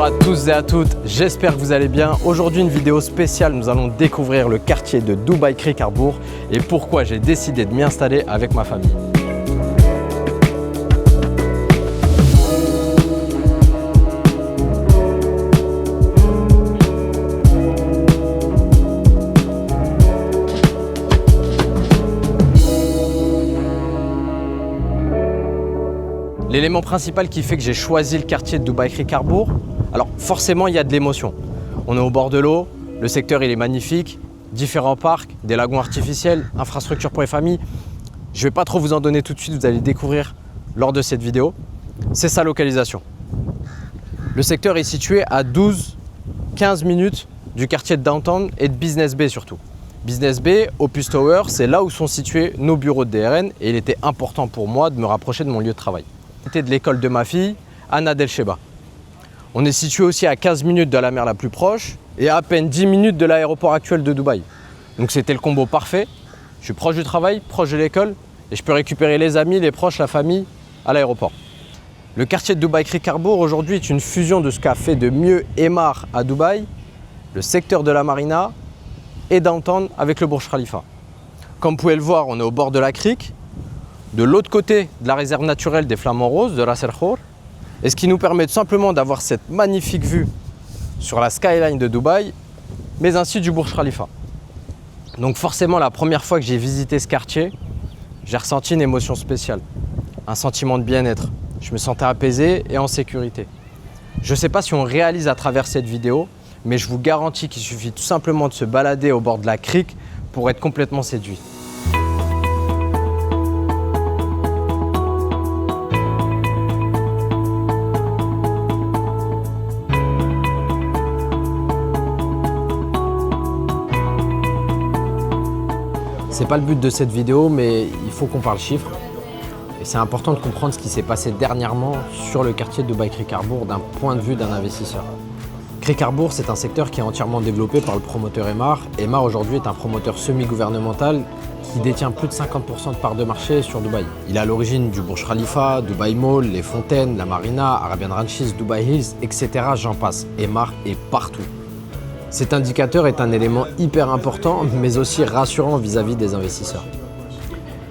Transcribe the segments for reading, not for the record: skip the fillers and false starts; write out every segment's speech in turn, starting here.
à tous et à toutes, j'espère que vous allez bien. Aujourd'hui une vidéo spéciale, nous allons découvrir le quartier de Dubaï Creek Harbour et pourquoi j'ai décidé de m'y installer avec ma famille. L'élément principal qui fait que j'ai choisi le quartier de Dubaï Creek Harbour, alors forcément il y a de l'émotion. On est au bord de l'eau, le secteur il est magnifique, différents parcs, des lagons artificiels, infrastructures pour les familles. Je ne vais pas trop vous en donner tout de suite, vous allez le découvrir lors de cette vidéo. C'est sa localisation. Le secteur est situé à 12-15 minutes du quartier de Downtown et de Business Bay surtout. Business Bay, Opus Tower, c'est là où sont situés nos bureaux de DRN et il était important pour moi de me rapprocher de mon lieu de travail. De l'école de ma fille, Anna Del Sheba. On est situé aussi à 15 minutes de la mer la plus proche et à peine 10 minutes de l'aéroport actuel de Dubaï. Donc c'était le combo parfait. Je suis proche du travail, proche de l'école et je peux récupérer les amis, les proches, la famille à l'aéroport. Le quartier de Dubaï Creek Harbour aujourd'hui est une fusion de ce qu'a fait de mieux Emaar à Dubaï, le secteur de la marina et Downtown avec le Burj Khalifa. Comme vous pouvez le voir, on est au bord de la crique. De l'autre côté de la réserve naturelle des Flamants Roses, de Ras El Khor, et ce qui nous permet tout simplement d'avoir cette magnifique vue sur la skyline de Dubaï, mais ainsi du Burj Khalifa. Donc forcément, la première fois que j'ai visité ce quartier, j'ai ressenti une émotion spéciale, un sentiment de bien-être. Je me sentais apaisé et en sécurité. Je ne sais pas si on réalise à travers cette vidéo, mais je vous garantis qu'il suffit tout simplement de se balader au bord de la crique pour être complètement séduit. C'est pas le but de cette vidéo, mais il faut qu'on parle chiffres. Et c'est important de comprendre ce qui s'est passé dernièrement sur le quartier de Dubaï Creek Harbour d'un point de vue d'un investisseur. Creek Harbour, c'est un secteur qui est entièrement développé par le promoteur Emaar. Emaar aujourd'hui est un promoteur semi-gouvernemental qui détient plus de 50% de parts de marché sur Dubaï. Il est à l'origine du Burj Khalifa, Dubaï Mall, les Fontaines, la Marina, Arabian Ranches, Dubaï Hills, etc. J'en passe. Emaar est partout. Cet indicateur est un élément hyper important, mais aussi rassurant vis-à-vis des investisseurs.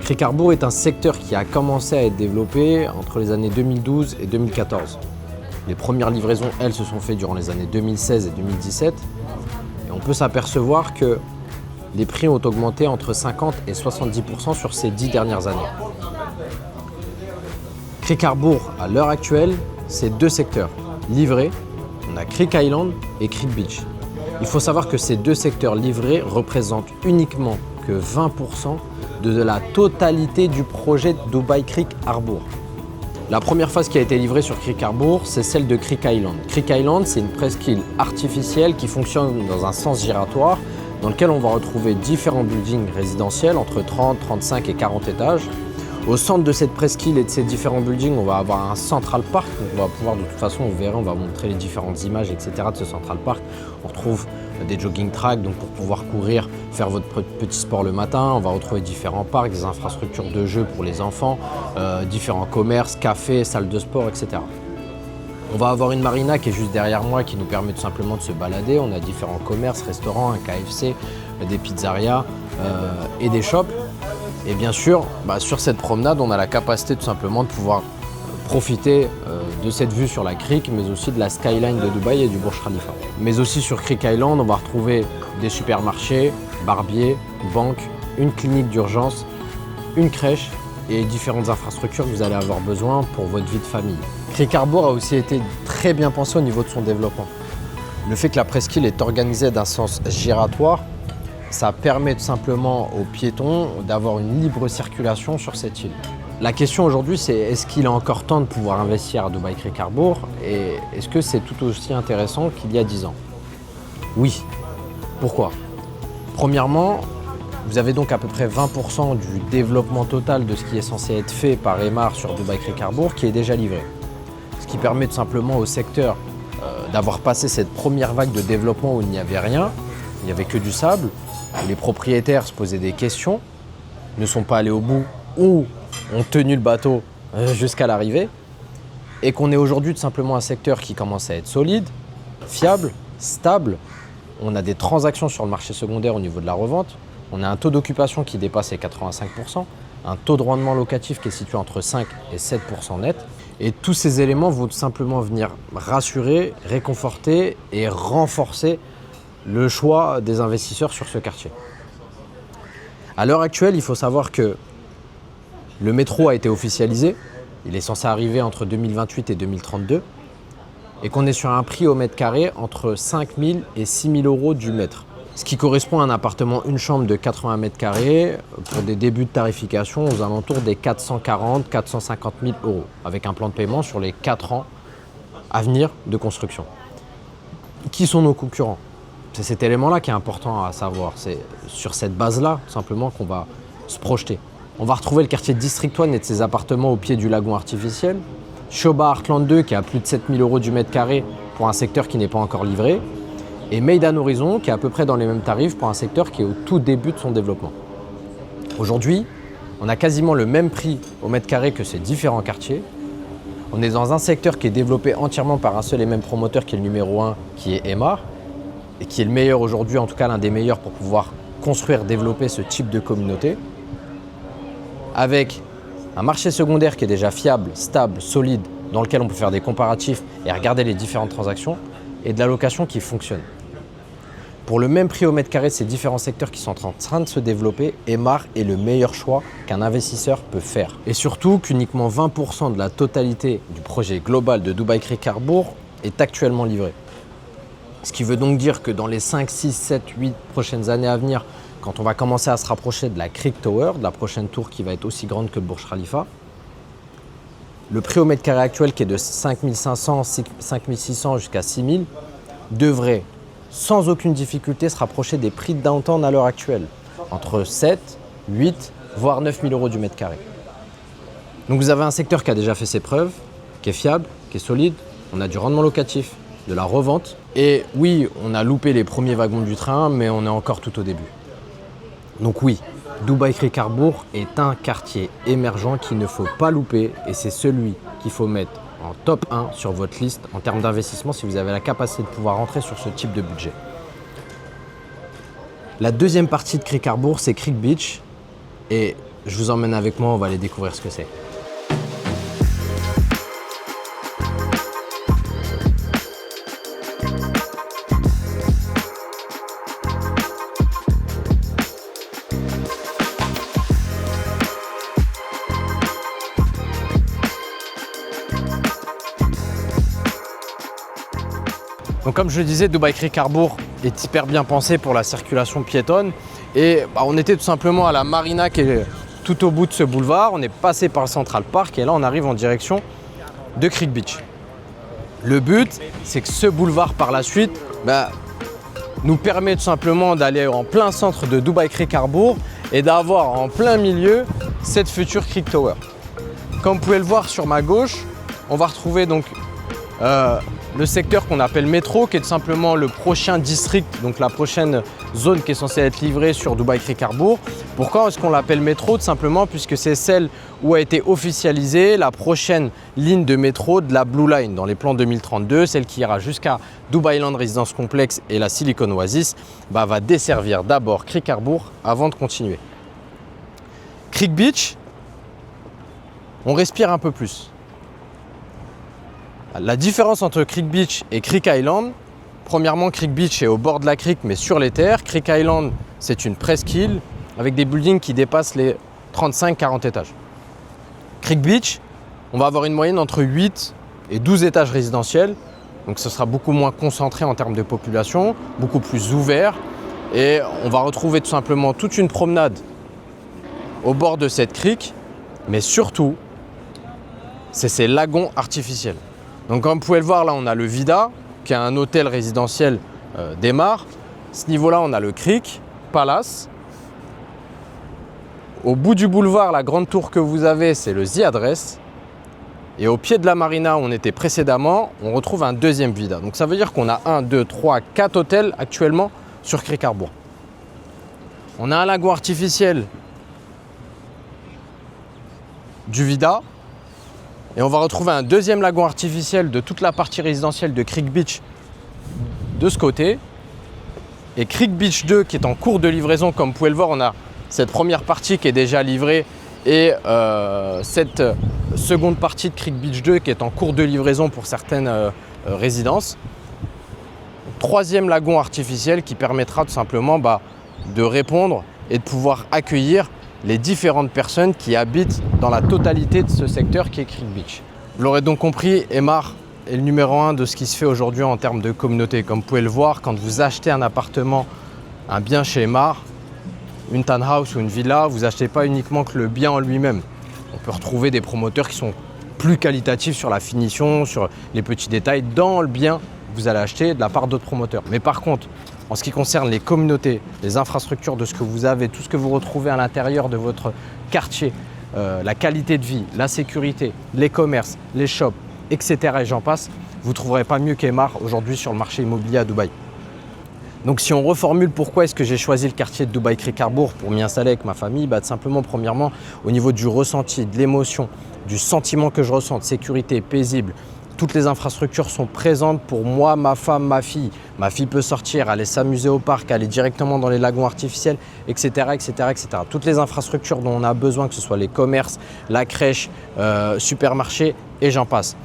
Creek Harbour est un secteur qui a commencé à être développé entre les années 2012 et 2014. Les premières livraisons, elles, se sont faites durant les années 2016 et 2017. Et on peut s'apercevoir que les prix ont augmenté entre 50 et 70% sur ces 10 dernières années. Creek Harbour, à l'heure actuelle, c'est deux secteurs livrés. On a Creek Island et Creek Beach. Il faut savoir que ces deux secteurs livrés représentent uniquement que 20% de la totalité du projet Dubaï Creek Harbour. La première phase qui a été livrée sur Creek Harbour, c'est celle de Creek Island. Creek Island, c'est une presqu'île artificielle qui fonctionne dans un sens giratoire dans lequel on va retrouver différents buildings résidentiels entre 30, 35 et 40 étages. Au centre de cette presqu'île et de ces différents buildings, on va avoir un Central Park. Donc on va pouvoir, de toute façon, vous verrez, on va montrer les différentes images, etc. de ce Central Park. On retrouve des jogging tracks, donc pour pouvoir courir, faire votre petit sport le matin. On va retrouver différents parcs, des infrastructures de jeux pour les enfants, différents commerces, cafés, salles de sport, etc. On va avoir une marina qui est juste derrière moi qui nous permet tout simplement de se balader. On a différents commerces, restaurants, un KFC, des pizzerias et des shops. Et bien sûr, sur cette promenade, on a la capacité tout simplement de pouvoir profiter de cette vue sur la crique, mais aussi de la skyline de Dubaï et du Burj Khalifa. Mais aussi sur Creek Island, on va retrouver des supermarchés, barbiers, banques, une clinique d'urgence, une crèche et différentes infrastructures que vous allez avoir besoin pour votre vie de famille. Creek Harbour a aussi été très bien pensé au niveau de son développement. Le fait que la presqu'île est organisée d'un sens giratoire, ça permet tout simplement aux piétons d'avoir une libre circulation sur cette île. La question aujourd'hui, c'est est-ce qu'il est encore temps de pouvoir investir à Dubaï Creek Harbour et est-ce que c'est tout aussi intéressant qu'il y a 10 ans? Oui. Pourquoi? Premièrement, vous avez donc à peu près 20% du développement total de ce qui est censé être fait par Emaar sur Dubaï Creek Harbour qui est déjà livré. Ce qui permet tout simplement au secteur d'avoir passé cette première vague de développement où il n'y avait rien, il n'y avait que du sable, où les propriétaires se posaient des questions, ne sont pas allés au bout ou ont tenu le bateau jusqu'à l'arrivée, et qu'on est aujourd'hui tout simplement un secteur qui commence à être solide, fiable, stable. On a des transactions sur le marché secondaire au niveau de la revente. On a un taux d'occupation qui dépasse les 85%, un taux de rendement locatif qui est situé entre 5 et 7% net. Et tous ces éléments vont tout simplement venir rassurer, réconforter et renforcer le choix des investisseurs sur ce quartier. À l'heure actuelle, il faut savoir que le métro a été officialisé. Il est censé arriver entre 2028 et 2032 et qu'on est sur un prix au mètre carré entre 5 000 et 6 000 euros du mètre. Ce qui correspond à un appartement, une chambre de 80 mètres carrés pour des débuts de tarification aux alentours des 440 450 000 euros avec un plan de paiement sur les 4 ans à venir de construction. Qui sont nos concurrents? C'est cet élément-là qui est important à savoir. C'est sur cette base-là, simplement, qu'on va se projeter. On va retrouver le quartier District 1 et de ses appartements au pied du lagon artificiel. Shoba Heartland 2 qui a plus de 7 000 euros du mètre carré pour un secteur qui n'est pas encore livré. Et Meydan Horizon qui est à peu près dans les mêmes tarifs pour un secteur qui est au tout début de son développement. Aujourd'hui, on a quasiment le même prix au mètre carré que ces différents quartiers. On est dans un secteur qui est développé entièrement par un seul et même promoteur qui est le numéro 1, qui est Emaar, et qui est le meilleur aujourd'hui, en tout cas l'un des meilleurs pour pouvoir construire, développer ce type de communauté, avec un marché secondaire qui est déjà fiable, stable, solide, dans lequel on peut faire des comparatifs et regarder les différentes transactions, et de la location qui fonctionne. Pour le même prix au mètre carré de ces différents secteurs qui sont en train de se développer, Emaar est le meilleur choix qu'un investisseur peut faire. Et surtout qu'uniquement 20% de la totalité du projet global de Dubai Creek Harbour est actuellement livré. Ce qui veut donc dire que dans les 5, 6, 7, 8 prochaines années à venir, quand on va commencer à se rapprocher de la Creek Tower, de la prochaine tour qui va être aussi grande que le Burj Khalifa, le prix au mètre carré actuel qui est de 5 500, 5 600 jusqu'à 6 000 devrait sans aucune difficulté se rapprocher des prix de downtown à l'heure actuelle, entre 7, 8, voire 9 000 euros du mètre carré. Donc vous avez un secteur qui a déjà fait ses preuves, qui est fiable, qui est solide, on a du rendement locatif, de la revente, et oui, on a loupé les premiers wagons du train, mais on est encore tout au début. Donc oui, Dubai Creek Harbour est un quartier émergent qu'il ne faut pas louper et c'est celui qu'il faut mettre en top 1 sur votre liste en termes d'investissement si vous avez la capacité de pouvoir rentrer sur ce type de budget. La deuxième partie de Creek Harbour, c'est Creek Beach et je vous emmène avec moi, on va aller découvrir ce que c'est. Donc comme je le disais, Dubai Creek Harbour est hyper bien pensé pour la circulation piétonne et on était tout simplement à la marina qui est tout au bout de ce boulevard. On est passé par le Central Park et là on arrive en direction de Creek Beach. Le but, c'est que ce boulevard par la suite nous permet tout simplement d'aller en plein centre de Dubai Creek Harbour et d'avoir en plein milieu cette future Creek Tower. Comme vous pouvez le voir sur ma gauche, on va retrouver donc le secteur qu'on appelle métro, qui est tout simplement le prochain district, donc la prochaine zone qui est censée être livrée sur Dubai Creek Harbour. Pourquoi est-ce qu'on l'appelle métro? Tout simplement puisque c'est celle où a été officialisée la prochaine ligne de métro de la Blue Line dans les plans 2032, celle qui ira jusqu'à Dubai Land Residence Complex et la Silicon Oasis, va desservir d'abord Creek Harbour avant de continuer. Creek Beach, on respire un peu plus. La différence entre Creek Beach et Creek Island, premièrement, Creek Beach est au bord de la creek mais sur les terres. Creek Island, c'est une presqu'île avec des buildings qui dépassent les 35-40 étages. Creek Beach, on va avoir une moyenne entre 8 et 12 étages résidentiels. Donc ce sera beaucoup moins concentré en termes de population, beaucoup plus ouvert. Et on va retrouver tout simplement toute une promenade au bord de cette creek. Mais surtout, c'est ces lagons artificiels. Donc comme vous pouvez le voir, là on a le Vida, qui est un hôtel résidentiel d'Emaar. À ce niveau-là, on a le Creek Palace. Au bout du boulevard, la grande tour que vous avez, c'est le The Address. Et au pied de la marina où on était précédemment, on retrouve un deuxième Vida. Donc ça veut dire qu'on a 1, 2, 3, 4 hôtels actuellement sur Creek Harbour. On a un lagon artificiel du Vida. Et on va retrouver un deuxième lagon artificiel de toute la partie résidentielle de Creek Beach de ce côté. Et Creek Beach 2 qui est en cours de livraison. Comme vous pouvez le voir, on a cette première partie qui est déjà livrée et cette seconde partie de Creek Beach 2 qui est en cours de livraison pour certaines résidences. Troisième lagon artificiel qui permettra tout simplement de répondre et de pouvoir accueillir les différentes personnes qui habitent dans la totalité de ce secteur qui est Creek Beach. Vous l'aurez donc compris, Emaar est le numéro 1 de ce qui se fait aujourd'hui en termes de communauté. Comme vous pouvez le voir, quand vous achetez un appartement, un bien chez Emaar, une townhouse ou une villa, vous n'achetez pas uniquement que le bien en lui-même. On peut retrouver des promoteurs qui sont plus qualitatifs sur la finition, sur les petits détails dans le bien que vous allez acheter de la part d'autres promoteurs. Mais par contre, en ce qui concerne les communautés, les infrastructures de ce que vous avez, tout ce que vous retrouvez à l'intérieur de votre quartier, la qualité de vie, la sécurité, les commerces, les shops, etc. et j'en passe, vous ne trouverez pas mieux qu'Emaar aujourd'hui sur le marché immobilier à Dubaï. Donc si on reformule pourquoi est-ce que j'ai choisi le quartier de Dubaï Creek Harbour pour m'y installer avec ma famille, simplement premièrement au niveau du ressenti, de l'émotion, du sentiment que je ressens, de sécurité, paisible. Toutes les infrastructures sont présentes pour moi, ma femme, ma fille. Ma fille peut sortir, aller s'amuser au parc, aller directement dans les lagons artificiels, etc., etc., etc. Toutes les infrastructures dont on a besoin, que ce soit les commerces, la crèche, supermarché et j'en passe.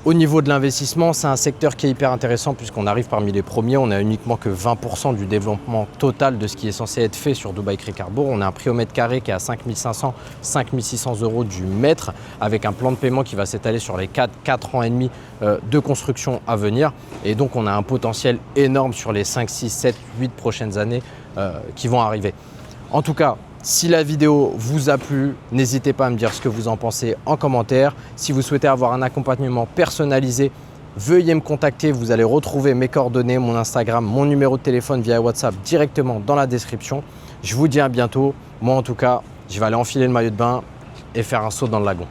Au niveau de l'investissement, c'est un secteur qui est hyper intéressant puisqu'on arrive parmi les premiers. On n'a uniquement que 20% du développement total de ce qui est censé être fait sur Dubaï Creek Harbour. On a un prix au mètre carré qui est à 5 500, 5 600 € du mètre avec un plan de paiement qui va s'étaler sur les 4 ans et demi de construction à venir. Et donc, on a un potentiel énorme sur les 5, 6, 7, 8 prochaines années qui vont arriver. En tout cas, si la vidéo vous a plu, n'hésitez pas à me dire ce que vous en pensez en commentaire. Si vous souhaitez avoir un accompagnement personnalisé, veuillez me contacter. Vous allez retrouver mes coordonnées, mon Instagram, mon numéro de téléphone via WhatsApp directement dans la description. Je vous dis à bientôt. Moi en tout cas, je vais aller enfiler le maillot de bain et faire un saut dans le lagon.